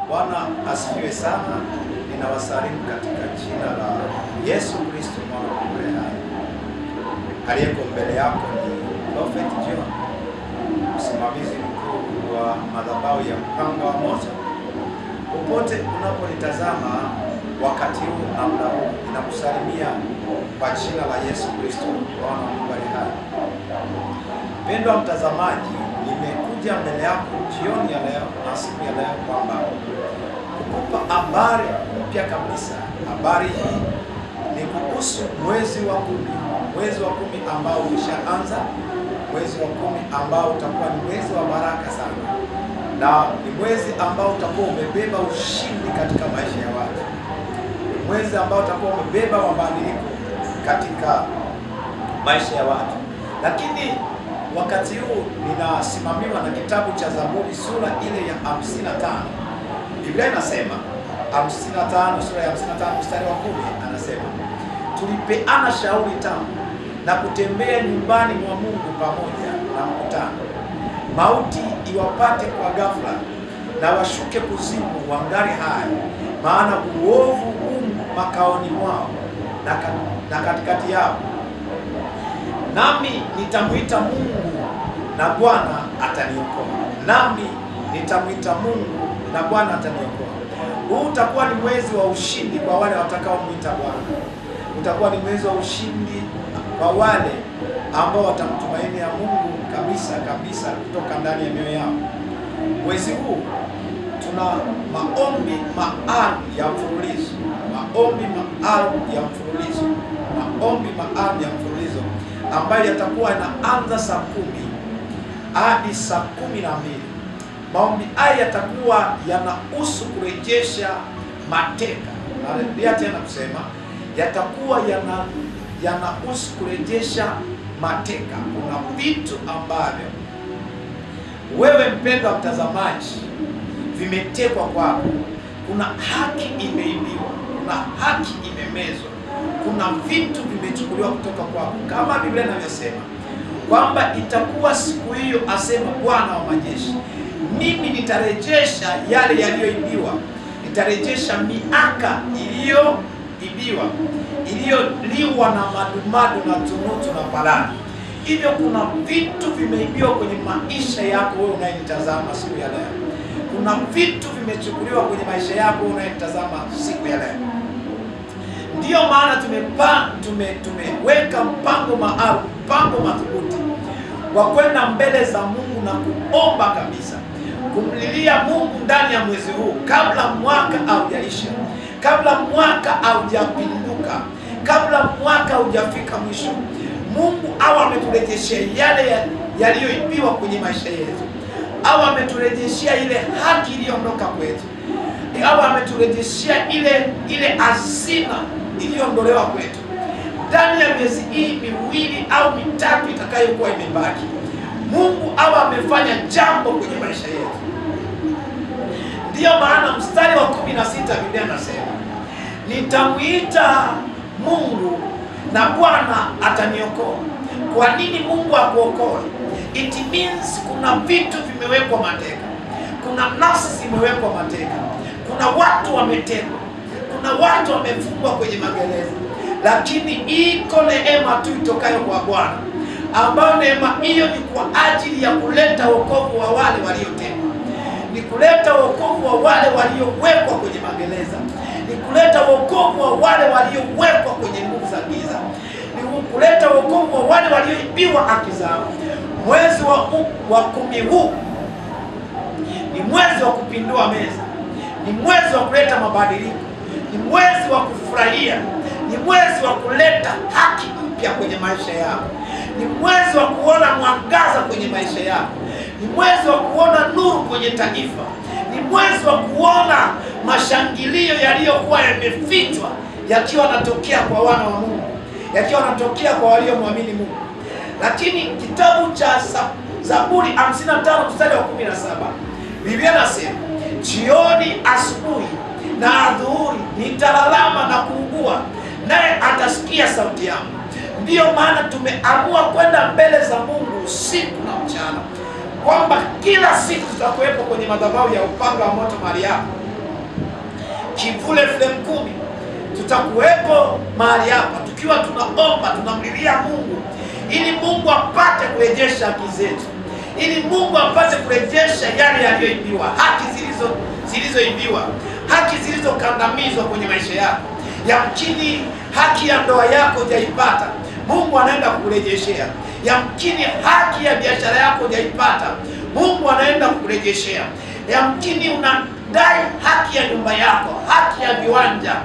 Bwana asifiwe sana. Ninawasalimu katika jina la Yesu Kristo mwana wa Mungu hai. Aliyeko mbele yako ni Prophet John, msimamizi mkuu wa madhabahu ya Upanga wa Moto. Popote unaponitazama wakati huu na muda huu, ninakusalimia kwa jina la Yesu Kristo mwana wa Mungu hai. Mpendwa mtazamaji, nimekuja mbele yako jioni ya leo na siku ya leo kwamba kukupa habari mpya kabisa. Habari hii ni kuhusu mwezi wa 10, mwezi wa 10 ambao umeshaanza, mwezi wa 10 ambao utakuwa ni mwezi wa baraka sana, na ni mwezi ambao utakuwa umebeba ushindi katika maisha ya watu, ni mwezi ambao utakuwa umebeba mabadiliko katika maisha ya watu. Lakini wakati huu ninasimamiwa na kitabu cha Zaburi sura ile ya 55. Biblia inasema 55, sura ya 55 mstari wa 10, anasema tulipeana shauri tamu na kutembea nyumbani mwa Mungu pamoja na mkutano. Mauti iwapate kwa ghafla na washuke kuzimu wangali hai, maana uovu makaoni mwao na katikati yao. Nami nitamwita Mungu na Bwana ataniokoa. Nami nitamwita Mungu na Bwana ataniokoa. Huu utakuwa ni mwezi wa ushindi kwa wale watakaomwita Bwana. Utakuwa ni mwezi wa ushindi kwa wale ambao watamtumainia Mungu kabisa kabisa kutoka ndani ya mioyo yao. Mwezi huu tuna maombi maalum ya mfululizo, maombi maalum ya mfululizo, maombi maalum ya mfululizo ambayo yatakuwa yanaanza saa 10 hadi saa 12. Maombi haya yatakuwa yanahusu kurejesha mateka. Narudia tena kusema yatakuwa yanahusu kurejesha mateka. Kuna vitu ambavyo wewe mpendwa mtazamaji vimetekwa kwako. Kuna haki imeibiwa, kuna haki imemezwa, kuna vitu vimechukuliwa kutoka kwako, kama Biblia inavyosema kwamba itakuwa siku hiyo, asema Bwana wa majeshi, mimi nitarejesha yale yaliyoibiwa, nitarejesha miaka iliyoibiwa, iliyoliwa na madumadu na tunutu na parani. Hivyo kuna vitu vimeibiwa kwenye maisha yako wewe unayenitazama siku ya leo. Kuna vitu vimechukuliwa kwenye maisha yako wewe unayenitazama siku ya leo. Ndiyo maana tumeweka mpango maalum, mpango madhubuti wa kwenda mbele za Mungu na kuomba kabisa, kumlilia Mungu ndani ya mwezi huu, kabla mwaka haujaisha, kabla mwaka haujapinduka, kabla mwaka haujafika mwisho. Mungu awe ameturejeshea yale yaliyoibiwa kwenye maisha yetu, awe ameturejeshea ile haki iliyoondoka kwetu, awe ameturejeshea ile hazina iliyoondolewa kwetu ndani ya miezi hii 2 au 3 itakayokuwa imebaki. Mungu awe amefanya jambo kwenye maisha yetu. Ndiyo maana mstari wa 16 Biblia inasema nitamwita Mungu na Bwana ataniokoa. Kwa nini Mungu akuokoe? It means kuna vitu vimewekwa mateka, kuna nafsi zimewekwa mateka, kuna watu wametekwa, kuna watu wamefungwa kwenye magereza, lakini iko neema tu itokayo kwa Bwana, ambayo neema hiyo ni kwa ajili ya kuleta wokovu wa wale waliotekwa, ni kuleta wokovu wa wale waliowekwa kwenye magereza, ni kuleta wokovu wa wale waliowekwa kwenye nguvu za giza, ni kuleta wokovu wa wale walioibiwa haki zao. Mwezi wa 10 huu ni mwezi wa kupindua meza, ni mwezi wa kuleta mabadiliko, ni mwezi wa kufurahia, ni mwezi wa kuleta haki mpya kwenye maisha yako, ni mwezi wa kuona mwangaza kwenye maisha yako, ni mwezi wa kuona nuru kwenye taifa, ni mwezi wa kuona mashangilio yaliyokuwa yamefichwa yakiwa yanatokea kwa wana wa Mungu, yakiwa yanatokea kwa waliomwamini Mungu. Lakini kitabu cha Zaburi 55 mstari wa 17 Biblia inasema jioni, asubuhi na adhuhuri nitalalama na kuugua, naye atasikia sauti yangu. Ndiyo maana tumeamua kwenda mbele za Mungu usiku na mchana, kwamba kila siku tutakuwepo kwenye madhabahu ya Upanga wa Moto mahali hapa, Kivule FM 10 tutakuwepo mahali hapa tukiwa tunaomba, tunamlilia Mungu ili Mungu apate kurejesha haki zetu, ili Mungu apate kurejesha yale yaliyoibiwa, haki zilizoibiwa, haki zilizokandamizwa kwenye maisha yako. Yamkini haki ya ndoa yako hujaipata, Mungu anaenda kukurejeshea. Yamkini haki ya biashara yako hujaipata, Mungu anaenda kukurejeshea. Yamkini unadai haki ya nyumba yako, haki ya viwanja,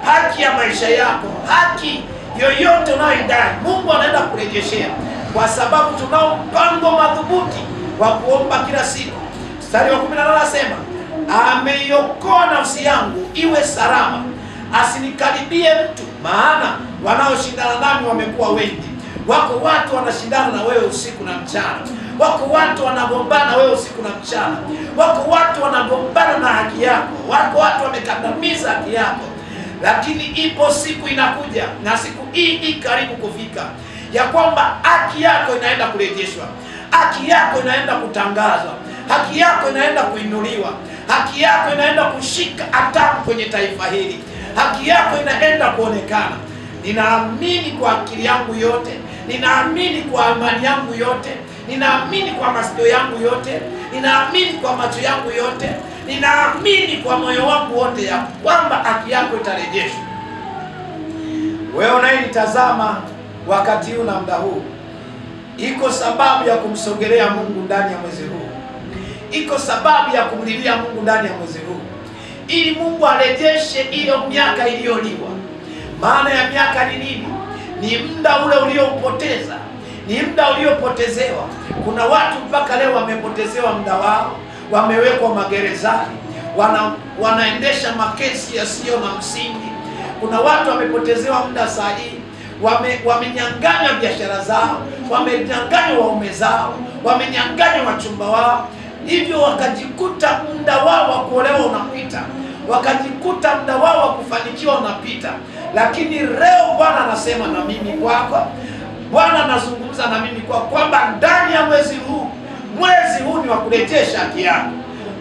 haki ya maisha yako, haki yoyote unayoidai, Mungu anaenda kurejeshea, kwa sababu tunao mpango madhubuti wa kuomba kila siku. Mstari wa 18 anasema, ameiokoa nafsi yangu iwe salama, asinikaribie mtu, maana wanaoshindana nami wamekuwa wengi. Wako watu wanashindana na wewe usiku na mchana. Wako watu wanagombana wewe usiku na mchana. Wako watu wanagombana na haki yako. Wako watu wamekandamiza haki yako. Lakini ipo siku inakuja, na siku hii karibu kufika, ya kwamba haki yako inaenda kurejeshwa. Haki yako inaenda kutangazwa. Haki yako inaenda kuinuliwa. Haki yako inaenda kushika hatamu kwenye taifa hili. Haki yako inaenda kuonekana. Ninaamini kwa akili yangu yote, ninaamini kwa amani yangu yote, ninaamini kwa masikio yangu yote, ninaamini kwa macho yangu yote, ninaamini kwa moyo wangu wote ya kwamba haki yako itarejeshwa. Wewe unayenitazama wakati huu na muda huu, iko sababu ya kumsogelea Mungu ndani ya mwezi huu. Iko sababu ya kumlilia Mungu ndani ya mwezi huu, ili Mungu arejeshe hiyo miaka iliyoliwa. Maana ya miaka ni nini? Ni muda ule ulioupoteza, ni muda uliopotezewa. Kuna watu mpaka leo wamepotezewa muda wao, wamewekwa magerezani, wanaendesha makesi yasiyo na msingi. Kuna watu wamepotezewa muda sahihi, wamenyang'anywa biashara zao, wamenyang'anywa waume zao, wamenyang'anywa wachumba wao, hivyo wakajikuta muda wao wa kuolewa unapita, wakajikuta muda wao wa kufanikiwa unapita. Lakini leo Bwana anasema na mimi kwako, Bwana anazungumza na mimi kwamba ndani ya mwezi huu ni wa kurejesha haki yako.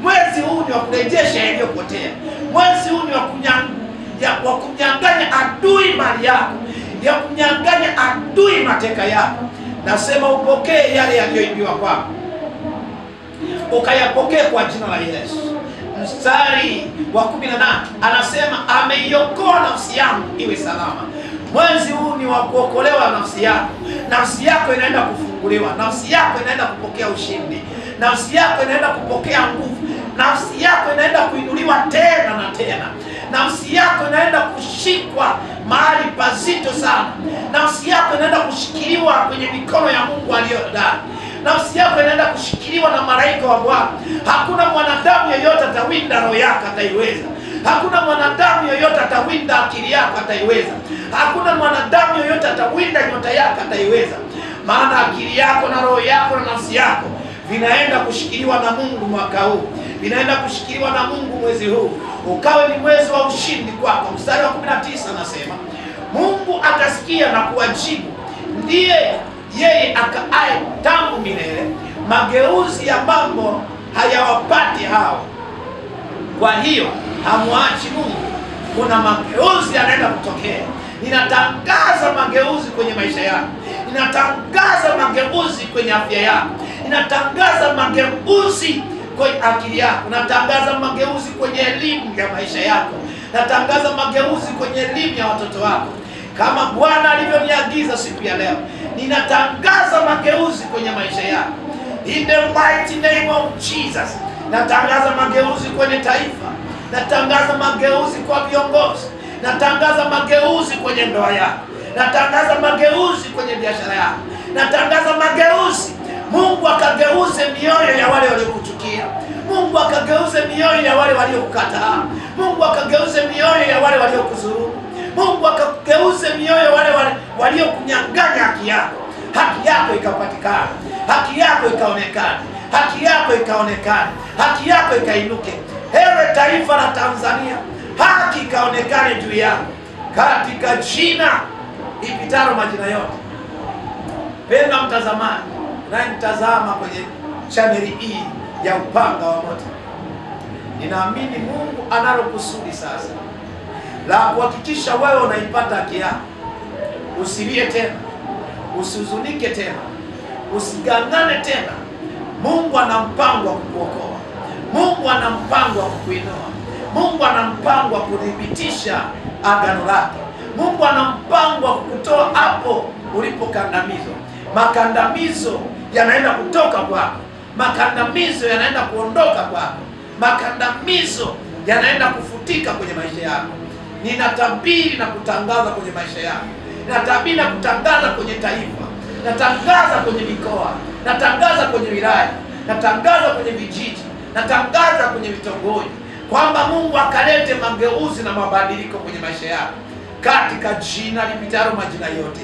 Mwezi huu ni wa kurejesha yaliyopotea. Mwezi huu ni wa kunyang'anya adui mali yako, ya kunyang'anya adui mateka yako. Nasema upokee yale yaliyoibiwa kwako, ukayapokee kwa jina la Yesu. Mstari wa 18 anasema, ameiokoa nafsi yangu iwe salama. Mwezi huu ni wa kuokolewa nafsi yako. Nafsi yako inaenda kufunguliwa. Nafsi yako inaenda kupokea ushindi. Nafsi yako inaenda kupokea nguvu. Nafsi yako inaenda kuinuliwa tena na tena. Nafsi yako inaenda kushikwa mahali pazito sana. Nafsi yako inaenda kushikiliwa kwenye mikono ya Mungu aliyehodari. Nafsi yako inaenda kushikiliwa na malaika wa Bwana. Hakuna mwanadamu yeyote atawinda roho yako ataiweza. Hakuna mwanadamu yeyote atawinda akili yako ataiweza. Hakuna mwanadamu yeyote atawinda nyota yako ataiweza. Maana akili yako na roho yako na nafsi yako vinaenda kushikiliwa na Mungu mwaka huu. Vinaenda kushikiliwa na Mungu mwezi huu. Ukawe ni mwezi wa ushindi kwako. Mstari wa 19 anasema, Mungu atasikia na kuwajibu, ndiye yeye akaaye tangu milele, mageuzi ya mambo hayawapati hao. Kwa hiyo hamwachi Mungu. Kuna mageuzi yanaenda kutokea. Ninatangaza mageuzi kwenye maisha yako. Ninatangaza mageuzi kwenye afya yako. Ninatangaza mageuzi kwenye akili yako. Natangaza mageuzi kwenye elimu ya maisha yako. Natangaza mageuzi kwenye elimu ya watoto wako, kama Bwana alivyoniagiza siku ya leo. Ninatangaza mageuzi kwenye maisha yako. In the mighty name of Jesus. Natangaza mageuzi kwenye taifa. Natangaza mageuzi kwa viongozi. Natangaza mageuzi kwenye ndoa yako. Natangaza mageuzi kwenye biashara yako. Natangaza mageuzi. Mungu akageuze mioyo ya wale waliokuchukia. Mungu akageuze mioyo ya wale waliokukataa. Mungu akageuze mioyo ya wale waliokudhulumu. Mungu akageuze mioyo ya wale waliokunyang'anya haki yako. Haki yako ikapatikana. Haki yako ikaonekana. Haki yako ikaonekana. Haki yako ikainuke. Ewe taifa la Tanzania, haki ikaonekane juu yako katika jina lipitalo majina yote. Penda mtazamaji unayemtazama kwenye chaneli hii ya Upanga wa Moto, Ninaamini Mungu analo kusudi sasa la kuhakikisha wewe unaipata haki yako. Usilie tena, usihuzunike tena, usigangane tena. Mungu ana mpango wa kukuokoa. Mungu ana mpango wa kukuinua. Mungu ana mpango wa kudhibitisha agano lake. Mungu ana mpango wa kukutoa hapo ulipokandamizwa. Makandamizo yanaenda kutoka kwako. Makandamizo yanaenda kuondoka kwako. Makandamizo yanaenda kufutika kwenye maisha yako. Ninatabiri na kutangaza kwenye maisha yako. Ninatabiri na kutangaza kwenye taifa. Natangaza kwenye mikoa. Natangaza kwenye wilaya. Natangaza kwenye vijiji. Natangaza kwenye vitongoji kwamba Mungu akalete mageuzi na mabadiliko kwenye maisha yako katika jina lipitalo majina yote,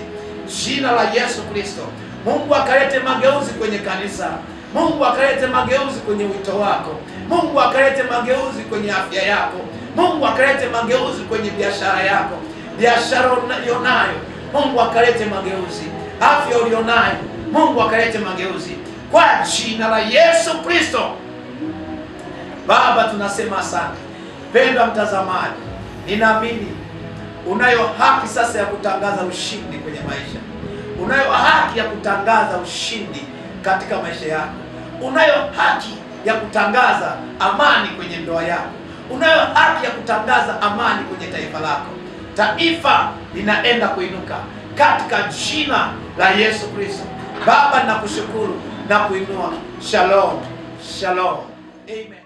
jina la Yesu Kristo. Mungu akalete mageuzi kwenye kanisa. Mungu akalete mageuzi kwenye wito wako. Mungu akalete mageuzi kwenye afya yako. Mungu akalete mageuzi kwenye biashara yako. Biashara ulionayo, Mungu akalete mageuzi. Afya ulionayo, Mungu akalete mageuzi kwa jina la Yesu Kristo. Baba, tunasema asante. Pendwa mtazamaji, ninaamini unayo haki sasa ya kutangaza ushindi kwenye maisha. Unayo haki ya kutangaza ushindi katika maisha yako. Unayo haki ya kutangaza amani kwenye ndoa yako. Unayo haki ya kutangaza amani kwenye taifa lako. Taifa linaenda kuinuka katika jina la Yesu Kristo. Baba, nakushukuru na kuinua. Shalom. Shalom. Amen.